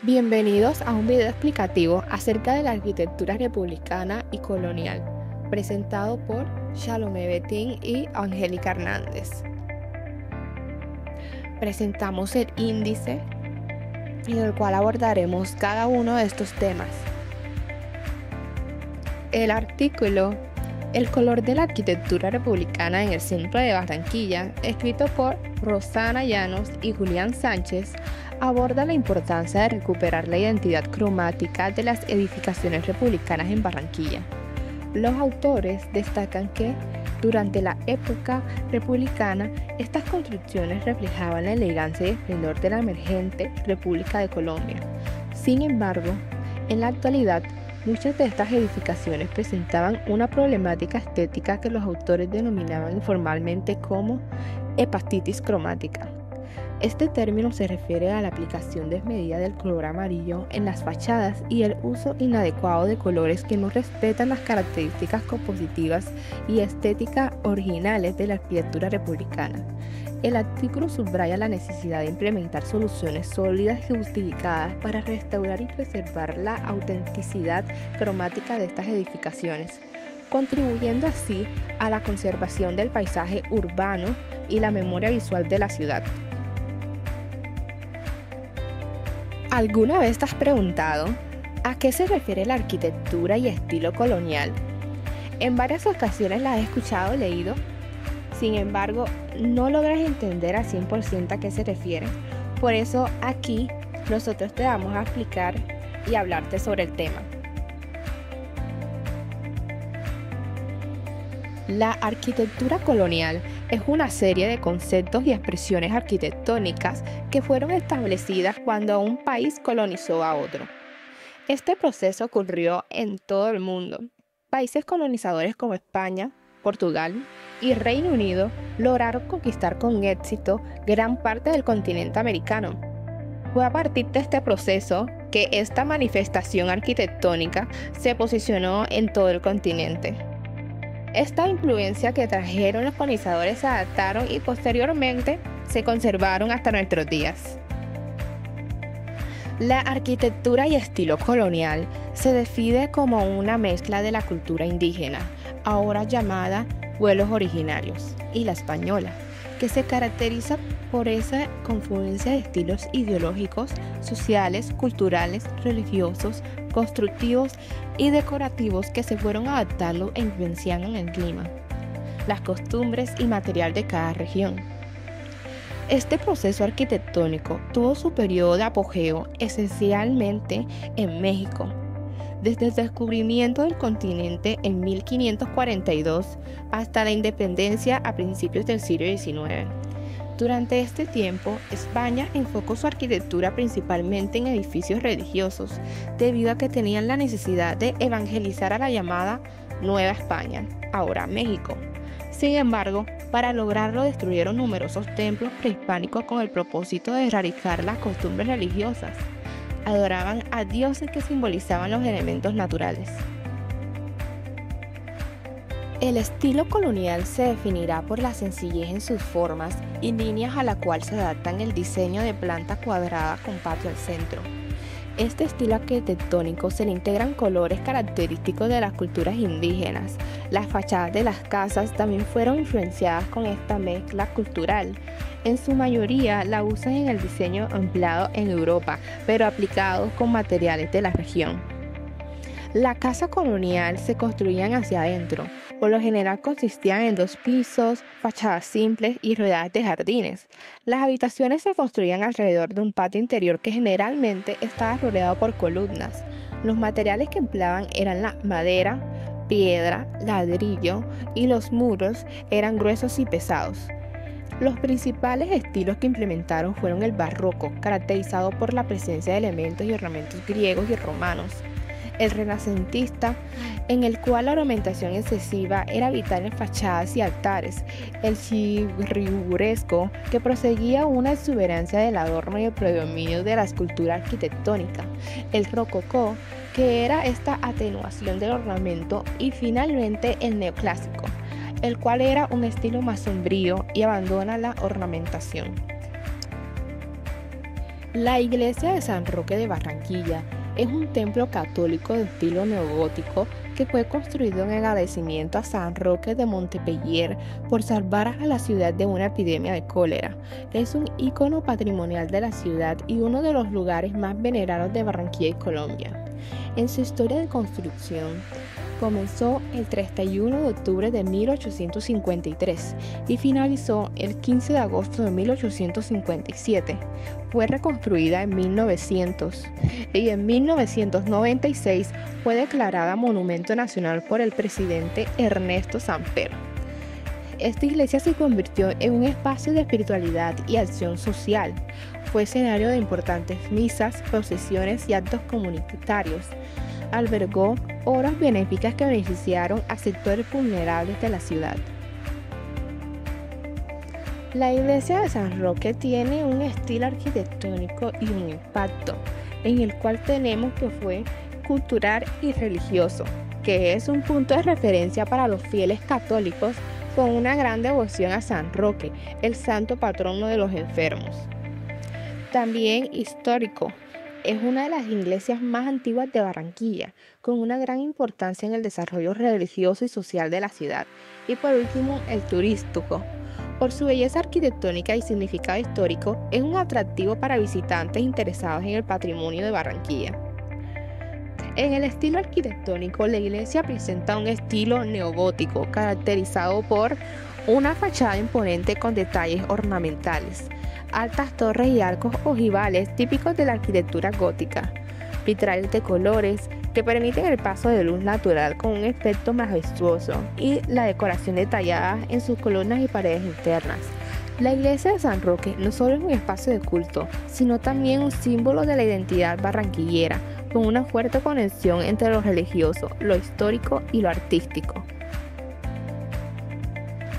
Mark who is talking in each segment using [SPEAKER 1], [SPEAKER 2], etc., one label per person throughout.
[SPEAKER 1] Bienvenidos a un video explicativo acerca de la arquitectura republicana y colonial, presentado por Salomé Betín y Angélica Hernández. Presentamos el índice en el cual abordaremos cada uno de estos temas. El artículo El color de la arquitectura republicana en el centro de Barranquilla, escrito por Rosana Llanos y Julián Sánchez, aborda la importancia de recuperar la identidad cromática de las edificaciones republicanas en Barranquilla. Los autores destacan que, durante la época republicana, estas construcciones reflejaban la elegancia y esplendor de la emergente República de Colombia. Sin embargo, en la actualidad, muchas de estas edificaciones presentaban una problemática estética que los autores denominaban informalmente como hepatitis cromática. Este término se refiere a la aplicación desmedida del color amarillo en las fachadas y el uso inadecuado de colores que no respetan las características compositivas y estéticas originales de la arquitectura republicana. El artículo subraya la necesidad de implementar soluciones sólidas y justificadas para restaurar y preservar la autenticidad cromática de estas edificaciones, contribuyendo así a la conservación del paisaje urbano y la memoria visual de la ciudad. ¿Alguna vez te has preguntado a qué se refiere la arquitectura y estilo colonial? En varias ocasiones la he escuchado o leído. Sin embargo, no logras entender al 100% a qué se refiere. Por eso aquí nosotros te vamos a explicar y hablarte sobre el tema. La arquitectura colonial es una serie de conceptos y expresiones arquitectónicas que fueron establecidas cuando un país colonizó a otro. Este proceso ocurrió en todo el mundo. Países colonizadores como España, Portugal y Reino Unido lograron conquistar con éxito gran parte del continente americano. Fue a partir de este proceso que esta manifestación arquitectónica se posicionó en todo el continente. Esta influencia que trajeron los colonizadores se adaptaron y posteriormente se conservaron hasta nuestros días. La arquitectura y estilo colonial se define como una mezcla de la cultura indígena, ahora llamada pueblos originarios, y la española, que se caracteriza por esa confluencia de estilos ideológicos, sociales, culturales, religiosos, constructivos y decorativos que se fueron adaptando e influenciando en el clima, las costumbres y material de cada región. Este proceso arquitectónico tuvo su periodo de apogeo esencialmente en México, desde el descubrimiento del continente en 1542 hasta la independencia a principios del siglo XIX. Durante este tiempo, España enfocó su arquitectura principalmente en edificios religiosos, debido a que tenían la necesidad de evangelizar a la llamada Nueva España, ahora México. Sin embargo, para lograrlo destruyeron numerosos templos prehispánicos con el propósito de erradicar las costumbres religiosas. Adoraban a dioses que simbolizaban los elementos naturales. El estilo colonial se definirá por la sencillez en sus formas y líneas a la cual se adaptan el diseño de planta cuadrada con patio al centro. Este estilo arquitectónico se le integran colores característicos de las culturas indígenas. Las fachadas de las casas también fueron influenciadas con esta mezcla cultural. En su mayoría la usan en el diseño empleado en Europa, pero aplicado con materiales de la región. La casa colonial se construían hacia adentro. Por lo general consistían en 2 pisos, fachadas simples y rodeadas de jardines. Las habitaciones se construían alrededor de un patio interior que generalmente estaba rodeado por columnas. Los materiales que empleaban eran la madera, piedra, ladrillo y los muros eran gruesos y pesados. Los principales estilos que implementaron fueron el barroco, caracterizado por la presencia de elementos y ornamentos griegos y romanos. El renacentista, en el cual la ornamentación excesiva era vital en fachadas y altares. El chirriguresco, que proseguía una exuberancia del adorno y el predominio de la escultura arquitectónica. El rococó, que era esta atenuación del ornamento. Y finalmente el neoclásico, el cual era un estilo más sombrío y abandona la ornamentación. La iglesia de San Roque de Barranquilla es un templo católico de estilo neogótico que fue construido en agradecimiento a San Roque de Montpeller por salvar a la ciudad de una epidemia de cólera. Es un ícono patrimonial de la ciudad y uno de los lugares más venerados de Barranquilla y Colombia. En su historia de construcción, comenzó el 31 de octubre de 1853 y finalizó el 15 de agosto de 1857. Fue reconstruida en 1900 y en 1996 fue declarada Monumento Nacional por el presidente Ernesto Samper. Esta iglesia se convirtió en un espacio de espiritualidad y acción social. Fue escenario de importantes misas, procesiones y actos comunitarios. Albergó obras benéficas que beneficiaron a sectores vulnerables de la ciudad. La iglesia de San Roque tiene un estilo arquitectónico y un impacto, en el cual tenemos que fue cultural y religioso, que es un punto de referencia para los fieles católicos con una gran devoción a San Roque, el santo patrono de los enfermos. También histórico. Es una de las iglesias más antiguas de Barranquilla, con una gran importancia en el desarrollo religioso y social de la ciudad. Y por último, el turístico. Por su belleza arquitectónica y significado histórico, es un atractivo para visitantes interesados en el patrimonio de Barranquilla. En el estilo arquitectónico, la iglesia presenta un estilo neogótico, caracterizado por una fachada imponente con detalles ornamentales, altas torres y arcos ojivales típicos de la arquitectura gótica, vitrales de colores que permiten el paso de luz natural con un efecto majestuoso y la decoración detallada en sus columnas y paredes internas. La iglesia de San Roque no solo es un espacio de culto, sino también un símbolo de la identidad barranquillera, con una fuerte conexión entre lo religioso, lo histórico y lo artístico.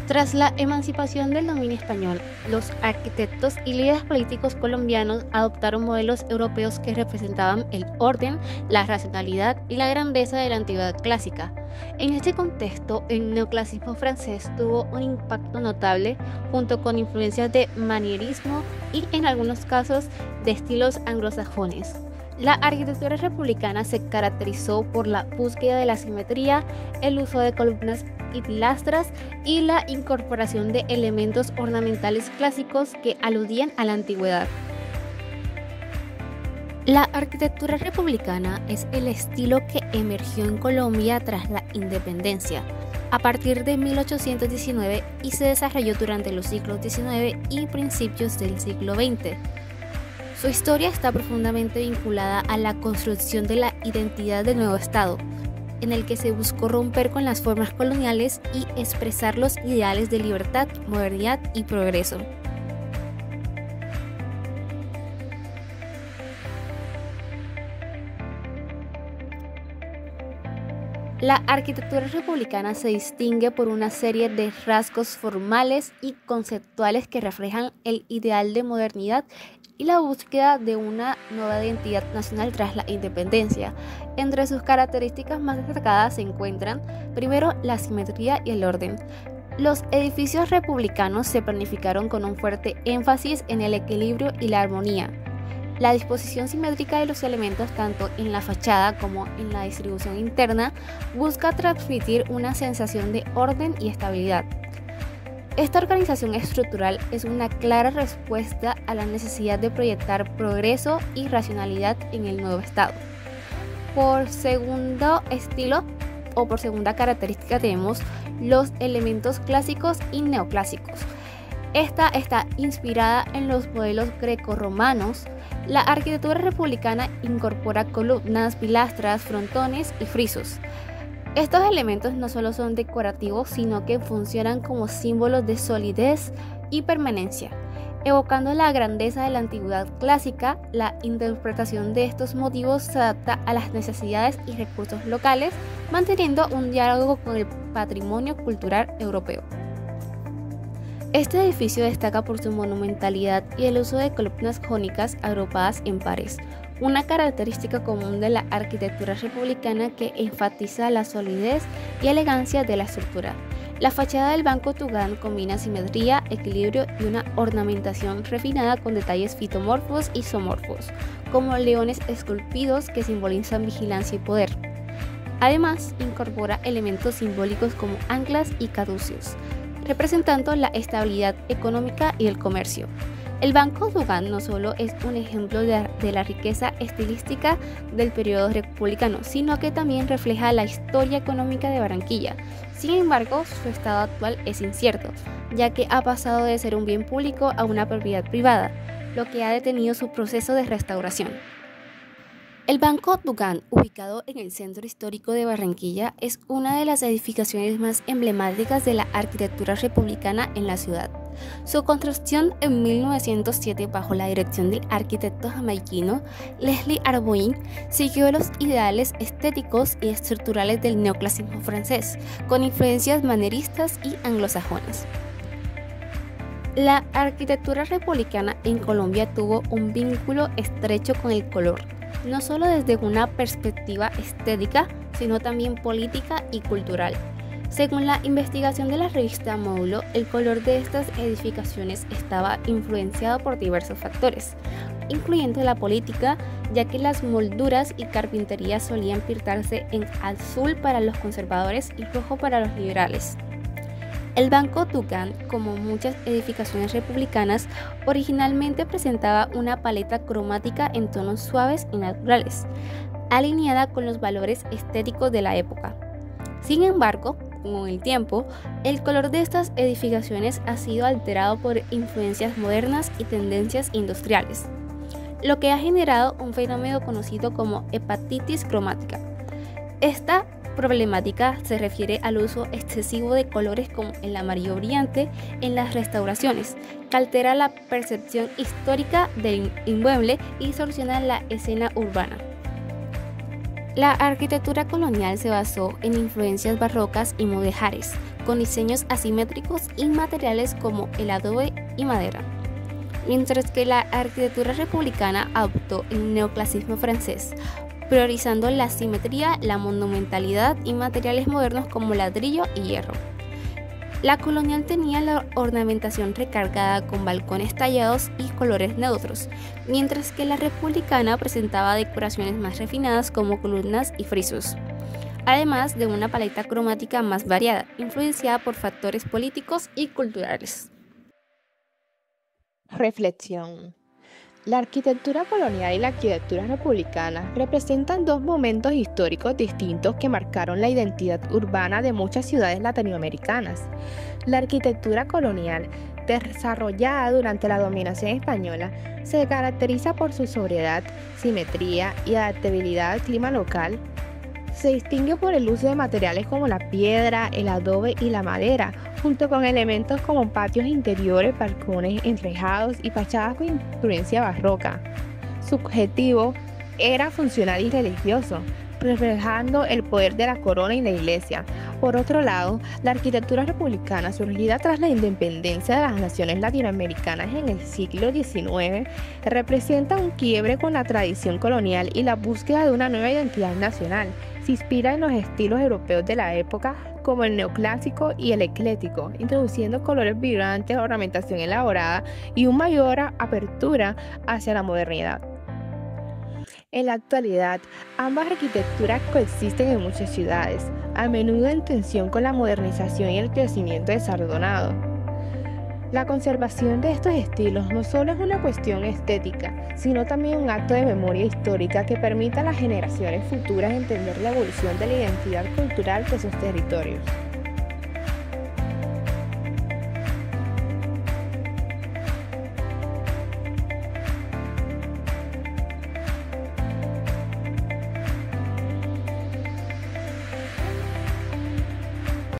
[SPEAKER 2] Tras la emancipación del dominio español, los arquitectos y líderes políticos colombianos adoptaron modelos europeos que representaban el orden, la racionalidad y la grandeza de la antigüedad clásica. En este contexto, el neoclasicismo francés tuvo un impacto notable junto con influencias de manierismo y, en algunos casos, de estilos anglosajones. La arquitectura republicana se caracterizó por la búsqueda de la simetría, el uso de columnas y pilastras y la incorporación de elementos ornamentales clásicos que aludían a la antigüedad. La arquitectura republicana es el estilo que emergió en Colombia tras la independencia, a partir de 1819 y se desarrolló durante los siglos XIX y principios del siglo XX. Su historia está profundamente vinculada a la construcción de la identidad del nuevo Estado, en el que se buscó romper con las formas coloniales y expresar los ideales de libertad, modernidad y progreso. La arquitectura republicana se distingue por una serie de rasgos formales y conceptuales que reflejan el ideal de modernidad y la búsqueda de una nueva identidad nacional tras la independencia. Entre sus características más destacadas se encuentran, primero, la simetría y el orden. Los edificios republicanos se planificaron con un fuerte énfasis en el equilibrio y la armonía. La disposición simétrica de los elementos, tanto en la fachada como en la distribución interna, busca transmitir una sensación de orden y estabilidad. Esta organización estructural es una clara respuesta a la necesidad de proyectar progreso y racionalidad en el nuevo Estado. Por segundo estilo o por segunda característica tenemos los elementos clásicos y neoclásicos. Esta está inspirada en los modelos grecorromanos. La arquitectura republicana incorpora columnas, pilastras, frontones y frisos. Estos elementos no solo son decorativos, sino que funcionan como símbolos de solidez y permanencia. Evocando la grandeza de la antigüedad clásica, la interpretación de estos motivos se adapta a las necesidades y recursos locales, manteniendo un diálogo con el patrimonio cultural europeo. Este edificio destaca por su monumentalidad y el uso de columnas jónicas agrupadas en pares, una característica común de la arquitectura republicana que enfatiza la solidez y elegancia de la estructura. La fachada del Banco Tugán combina simetría, equilibrio y una ornamentación refinada con detalles fitomorfos y zoomorfos, como leones esculpidos que simbolizan vigilancia y poder. Además, incorpora elementos simbólicos como anclas y caduceos, representando la estabilidad económica y el comercio. El Banco Tugán no solo es un ejemplo de la riqueza estilística del periodo republicano, sino que también refleja la historia económica de Barranquilla. Sin embargo, su estado actual es incierto, ya que ha pasado de ser un bien público a una propiedad privada, lo que ha detenido su proceso de restauración. El Banco Tugán, ubicado en el centro histórico de Barranquilla, es una de las edificaciones más emblemáticas de la arquitectura republicana en la ciudad. Su construcción en 1907 bajo la dirección del arquitecto jamaiquino Leslie Arboin siguió los ideales estéticos y estructurales del neoclasicismo francés, con influencias manieristas y anglosajonas. La arquitectura republicana en Colombia tuvo un vínculo estrecho con el color, no solo desde una perspectiva estética, sino también política y cultural. Según la investigación de la revista Módulo, el color de estas edificaciones estaba influenciado por diversos factores, incluyendo la política, ya que las molduras y carpintería solían pintarse en azul para los conservadores y rojo para los liberales. El Banco Tugán, como muchas edificaciones republicanas, originalmente presentaba una paleta cromática en tonos suaves y naturales, alineada con los valores estéticos de la época. Sin embargo, con el tiempo, el color de estas edificaciones ha sido alterado por influencias modernas y tendencias industriales, lo que ha generado un fenómeno conocido como hepatitis cromática. Esta problemática se refiere al uso excesivo de colores como el amarillo brillante en las restauraciones, que altera la percepción histórica del inmueble y distorsiona la escena urbana. La arquitectura colonial se basó en influencias barrocas y mudéjares, con diseños asimétricos y materiales como el adobe y madera, mientras que la arquitectura republicana adoptó el neoclasicismo francés, priorizando la simetría, la monumentalidad y materiales modernos como ladrillo y hierro. La colonial tenía la ornamentación recargada con balcones tallados y colores neutros, mientras que la republicana presentaba decoraciones más refinadas como columnas y frisos, además de una paleta cromática más variada, influenciada por factores políticos y culturales.
[SPEAKER 1] Reflexión. La arquitectura colonial y la arquitectura republicana representan dos momentos históricos distintos que marcaron la identidad urbana de muchas ciudades latinoamericanas. La arquitectura colonial, desarrollada durante la dominación española, se caracteriza por su sobriedad, simetría y adaptabilidad al clima local. Se distingue por el uso de materiales como la piedra, el adobe y la madera, junto con elementos como patios interiores, balcones enrejados y fachadas con influencia barroca. Su objetivo era funcional y religioso, reflejando el poder de la corona y la iglesia. Por otro lado, la arquitectura republicana, surgida tras la independencia de las naciones latinoamericanas en el siglo XIX, representa un quiebre con la tradición colonial y la búsqueda de una nueva identidad nacional. Se inspira en los estilos europeos de la época, como el neoclásico y el ecléctico, introduciendo colores vibrantes, ornamentación elaborada y una mayor apertura hacia la modernidad. En la actualidad, ambas arquitecturas coexisten en muchas ciudades, a menudo en tensión con la modernización y el crecimiento desordenado. La conservación de estos estilos no solo es una cuestión estética, sino también un acto de memoria histórica que permita a las generaciones futuras entender la evolución de la identidad cultural de sus territorios.